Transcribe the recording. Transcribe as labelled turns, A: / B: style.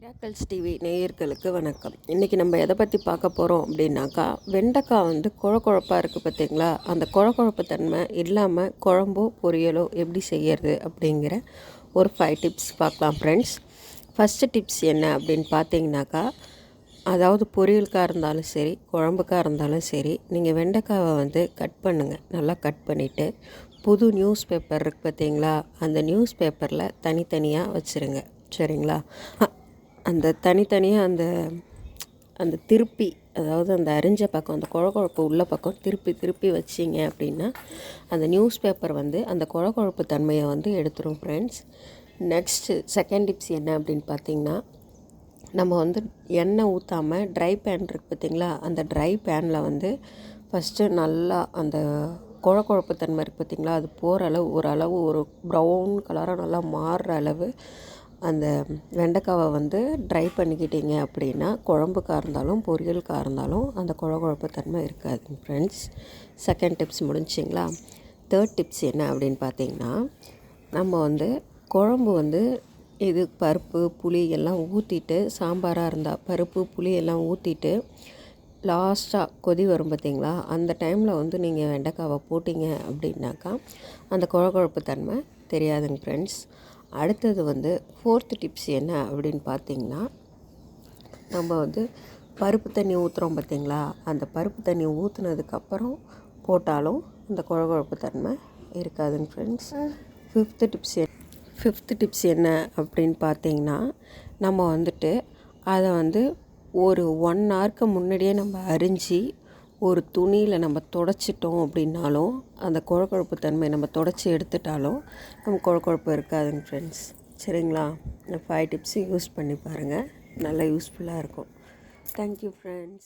A: Miracles TV நேயர்களுக்கு வணக்கம். இன்றைக்கி நம்ம எதை பற்றி பார்க்க போகிறோம் அப்படின்னாக்கா, வெண்டைக்காய் வந்து குழப்பாக இருக்குது பார்த்தீங்களா? அந்த குழப்பு தன்மை இல்லாமல் குழம்போ பொரியலோ எப்படி செய்யறது அப்படிங்கிற ஒரு 5 டிப்ஸ் பார்க்கலாம் ஃப்ரெண்ட்ஸ். ஃபஸ்ட்டு டிப்ஸ் என்ன அப்படின்னு பார்த்தீங்கன்னாக்கா, அதாவது பொரியலுக்காக இருந்தாலும் சரி, குழம்புக்காக இருந்தாலும் சரி, நீங்கள் வெண்டைக்காவை வந்து கட் பண்ணுங்கள். நல்லா கட் பண்ணிவிட்டு புது நியூஸ் பேப்பர் இருக்குது பார்த்தீங்களா? அந்த நியூஸ் பேப்பரில் தனித்தனியாக வச்சுருங்க. சரிங்களா? அந்த தனித்தனியாக அந்த திருப்பி, அதாவது அந்த அரிஞ்ச பக்கம், அந்த குழப்பு உள்ள பக்கம் திருப்பி வச்சிங்க அப்படின்னா அந்த நியூஸ் பேப்பர் வந்து அந்த குழப்பு தன்மையை வந்து எடுத்துரும் ஃப்ரெண்ட்ஸ். நெக்ஸ்ட்டு செகண்ட் டிப்ஸ் என்ன அப்படின்னு பார்த்திங்கன்னா, நம்ம வந்து எண்ணெய் ஊற்றாமல் ட்ரை பேன் இருக்குது பார்த்திங்களா? அந்த ட்ரை பேனில் வந்து ஃபஸ்ட்டு நல்லா அந்த குழப்பு தன்மை இருக்குது பார்த்திங்களா? அது போகிற அளவு ஓரளவு ஒரு ப்ரௌன் கலராக நல்லா மாறுற அளவு அந்த வெண்டைக்காவை வந்து ட்ரை பண்ணிக்கிட்டீங்க அப்படின்னா, குழம்புக்காக இருந்தாலும் பொரியலுக்காக இருந்தாலும் அந்த குழப்பு தன்மை இருக்காது ஃப்ரெண்ட்ஸ். செகண்ட் டிப்ஸ் முடிஞ்சிங்களா? தேர்ட் டிப்ஸ் என்ன அப்படின்னு பார்த்தீங்கன்னா, நம்ம வந்து குழம்பு வந்து இது பருப்பு புளி எல்லாம் ஊற்றிட்டு, சாம்பாராக இருந்தால் பருப்பு புளி எல்லாம் ஊற்றிட்டு லாஸ்ட்டாக கொதி வரும் பார்த்திங்களா? அந்த டைமில் வந்து நீங்கள் வெண்டைக்காவை போட்டிங்க அப்படின்னாக்கா அந்த குழப்பு தன்மை தெரியாதுங்க ஃப்ரெண்ட்ஸ். அடுத்தது வந்து ஃபோர்த்து டிப்ஸ் என்ன அப்படின்னு பார்த்திங்கன்னா, நம்ம வந்து பருப்பு தண்ணி ஊற்றுறோம் பார்த்திங்களா? அந்த பருப்பு தண்ணி ஊற்றுனதுக்கப்புறம் போட்டாலும் அந்த குழப்பு தன்மை இருக்காதுங்க ஃப்ரெண்ட்ஸ். ஃபிஃப்த்து டிப்ஸ் என்ன அப்படின்னு பார்த்திங்கன்னா, நம்ம வந்துட்டு அதை வந்து ஒரு 1 ஹவருக்கு முன்னாடியே நம்ம அரிஞ்சு ஒரு துணியில் நம்ம துடைச்சிட்டோம் அப்படின்னாலும் அந்த குழப்பு தன்மை நம்ம துடைச்சி எடுத்துட்டாலும் நம்ம குழப்பு இருக்காதுங்க ஃப்ரெண்ட்ஸ். சரிங்களா? இந்த 5 டிப்ஸையும் யூஸ் பண்ணி பாருங்கள். நல்லா யூஸ்ஃபுல்லாக இருக்கும். Thank you friends.